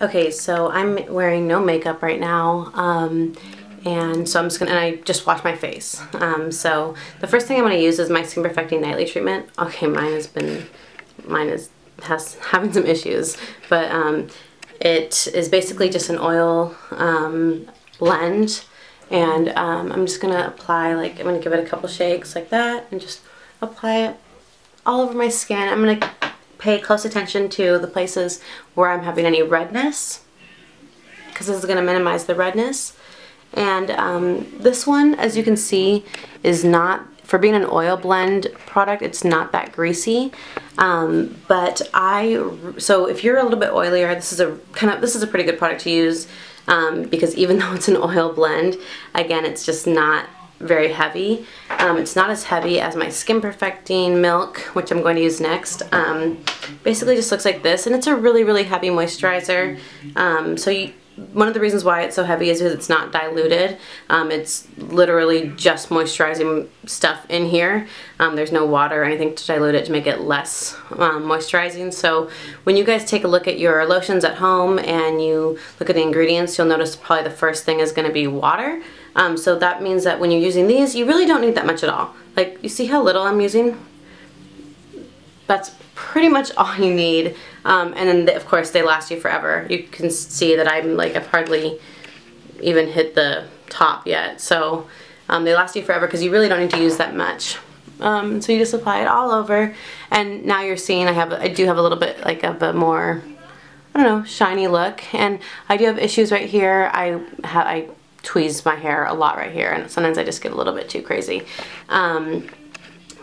Okay, so I'm wearing no makeup right now, and so I'm just gonna, and I just washed my face. So the first thing I'm gonna use is my Skin Perfecting Nightly Treatment. Okay, mine has having some issues, but it is basically just an oil blend, and I'm just gonna apply, like, I'm gonna give it a couple shakes like that, and just apply it all over my skin. I'm gonna pay close attention to the places where I'm having any redness, because this is going to minimize the redness. And this one, as you can see, is not, for being an oil blend product, it's not that greasy. But so if you're a little bit oilier, this is a pretty good product to use, because even though it's an oil blend, again, it's just not very heavy. It's not as heavy as my Skin Perfecting Milk, which I'm going to use next. Basically just looks like this, and it's a really, really heavy moisturizer. One of the reasons why it's so heavy is because it's not diluted. It's literally just moisturizing stuff in here. There's no water or anything to dilute it to make it less moisturizing. So when you guys take a look at your lotions at home and you look at the ingredients, you'll notice probably the first thing is going to be water. So that means that when you're using these, you really don't need that much at all. Like, you see how little I'm using? That's pretty much all you need. And then of course they last you forever. You can see that I've hardly even hit the top yet. So they last you forever because you really don't need to use that much. So you just apply it all over, and now you're seeing I do have a little bit like of a more, I don't know, shiny look. And I do have issues right here. I tweeze my hair a lot right here, and sometimes I just get a little bit too crazy.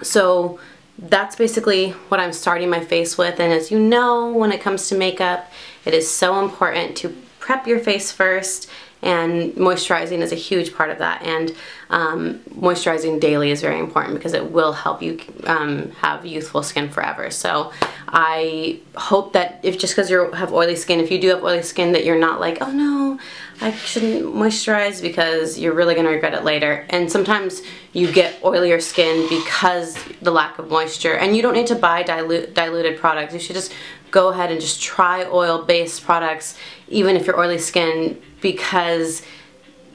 So that's basically what I'm starting my face with. And as you know, when it comes to makeup, it is so important to prep your face first, and moisturizing is a huge part of that. And moisturizing daily is very important because it will help you have youthful skin forever. So I hope that if just because you have oily skin, if you do have oily skin, that you're not like, oh no, I shouldn't moisturize, because you're really going to regret it later. And sometimes you get oilier skin because the lack of moisture, and you don't need to buy diluted products. You should just go ahead and just try oil-based products, even if you're oily skin, because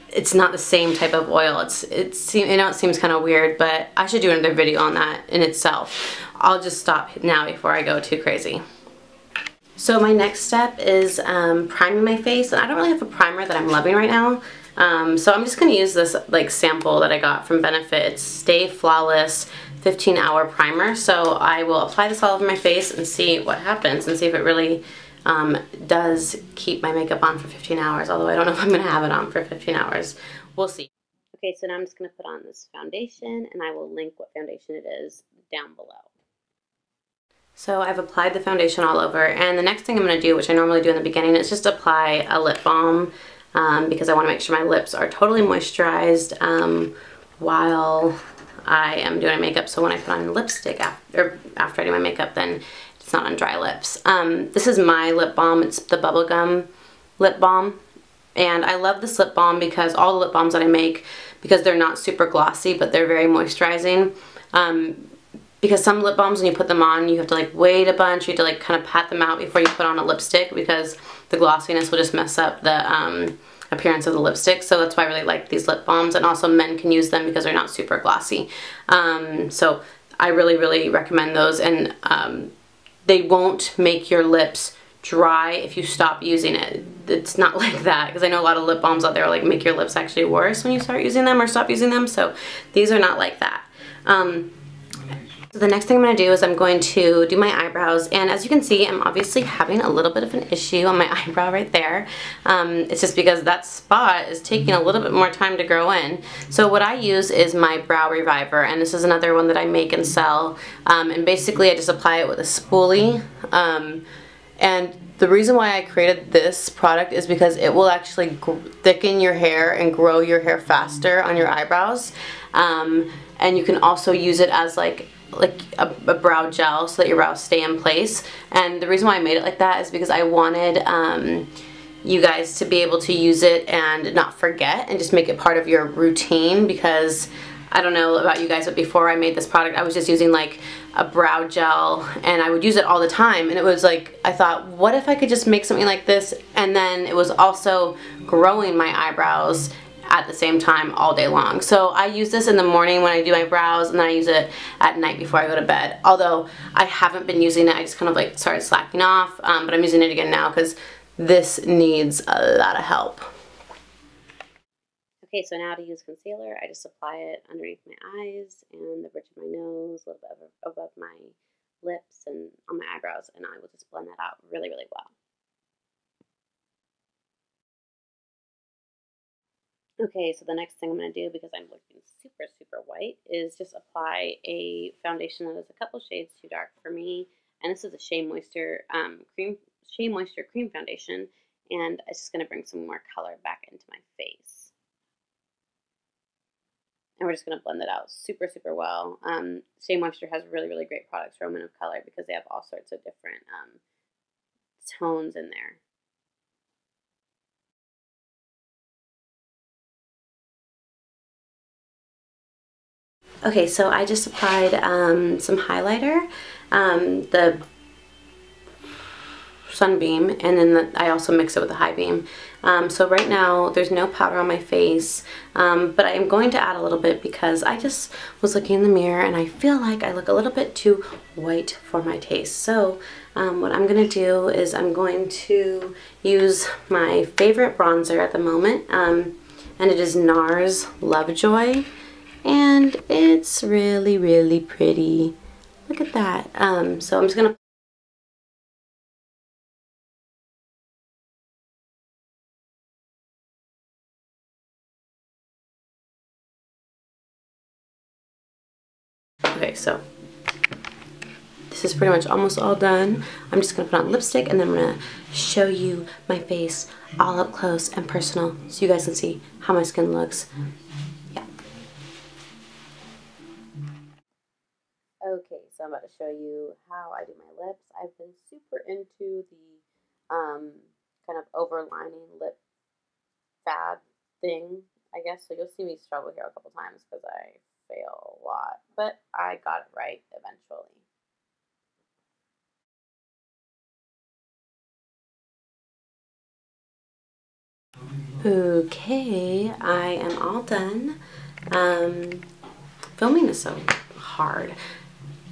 it's not the same type of oil. I know it seems kind of weird, but I should do another video on that in itself. I'll just stop now before I go too crazy. So my next step is priming my face, and I don't really have a primer that I'm loving right now. So I'm just going to use this like sample that I got from Benefit. It's Stay Flawless 15-hour primer. So I will apply this all over my face and see what happens, and see if it really does keep my makeup on for 15 hours, although I don't know if I'm going to have it on for 15 hours. We'll see. Okay, so now I'm just going to put on this foundation, and I will link what foundation it is down below. So I've applied the foundation all over, and the next thing I'm going to do, which I normally do in the beginning, is just apply a lip balm, because I want to make sure my lips are totally moisturized while I am doing my makeup. So when I put on lipstick after I do my makeup, then it's not on dry lips. This is my lip balm. It's the Bubblegum lip balm, and I love this lip balm because all the lip balms that I make, because they're not super glossy, but they're very moisturizing. Because some lip balms, when you put them on, you have to like wait a bunch. You have to like kind of pat them out before you put on a lipstick, because the glossiness will just mess up the appearance of the lipstick. So that's why I really like these lip balms, and also men can use them because they're not super glossy. So I really, really recommend those, and they won't make your lips dry if you stop using it. It's not like that, because I know a lot of lip balms out there like make your lips actually worse when you start using them or stop using them. So these are not like that. So the next thing I'm going to do is I'm going to do my eyebrows, and as you can see, I'm obviously having a little bit of an issue on my eyebrow right there. It's just because that spot is taking a little bit more time to grow in. So what I use is my Brow Reviver, and this is another one that I make and sell, and basically I just apply it with a spoolie. And the reason why I created this product is because it will actually thicken your hair and grow your hair faster on your eyebrows. And you can also use it as like a brow gel so that your brows stay in place. And the reason why I made it like that is because I wanted you guys to be able to use it and not forget, and just make it part of your routine, because I don't know about you guys, but before I made this product, I was just using like a brow gel, and I would use it all the time, and it was like, I thought, what if I could just make something like this, and and then it was also growing my eyebrows at the same time all day long. So I use this in the morning when I do my brows, and then I use it at night before I go to bed. Although I haven't been using it, I just kind of like started slacking off, but I'm using it again now because this needs a lot of help. Okay, so now to use concealer, I just apply it underneath my eyes and the bridge of my nose, a little bit above my lips and on my eyebrows, and I will just blend that out really, really well. Okay, so the next thing I'm going to do, because I'm looking super, super white, is just apply a foundation that is a couple shades too dark for me. And this is a Shea Moisture Cream Foundation, and it's just going to bring some more color back into my face. And we're just going to blend it out super, super well. Shea Moisture has really, really great products for Women of Color because they have all sorts of different tones in there. Okay, so I just applied some highlighter, the Sunbeam, and then I also mix it with the High Beam. So right now there's no powder on my face, but I am going to add a little bit because I just was looking in the mirror and I feel like I look a little bit too white for my taste. So what I'm going to do is I'm going to use my favorite bronzer at the moment, and it is Nars Lovejoy, and it's really, really pretty. Look at that. So I'm just going to Okay, so this is pretty much almost all done. I'm just going to put on lipstick, and then I'm going to show you my face all up close and personal so you guys can see how my skin looks. Yeah. Okay, so I'm about to show you how I do my lips. I've been super into the kind of overlining lip fad thing, I guess. So you'll see me struggle here a couple times because I fail a lot, but I got it right eventually. Okay, I am all done. Filming is so hard.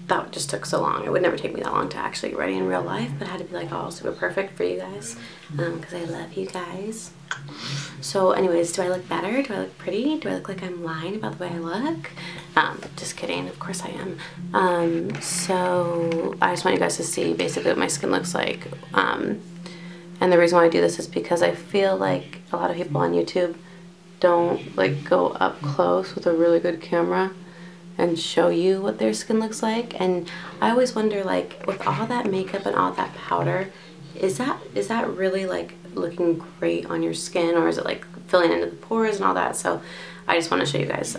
That just took so long. It would never take me that long to actually get ready in real life, but I had to be like all super perfect for you guys because I love you guys. So anyways, do I look better? Do I look pretty? Do I look like I'm lying about the way I look? Just kidding, of course I am. So I just want you guys to see basically what my skin looks like. And the reason why I do this is because I feel like a lot of people on YouTube don't like go up close with a really good camera and show you what their skin looks like. And I always wonder, like, with all that makeup and all that powder, is that really like looking great on your skin, or is it like filling into the pores and all that? So I just want to show you guys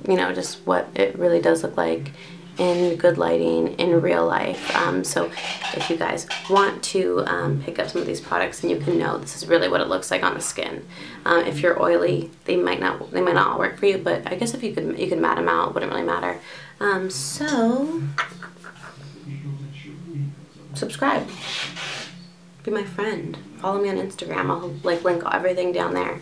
you know, just what it really does look like in good lighting in real life. So if you guys want to pick up some of these products, and you can know this is really what it looks like on the skin. If you're oily, they might not all work for you, but I guess if you could matte them out, it wouldn't really matter. So subscribe, be my friend, follow me on Instagram. I'll like link everything down there.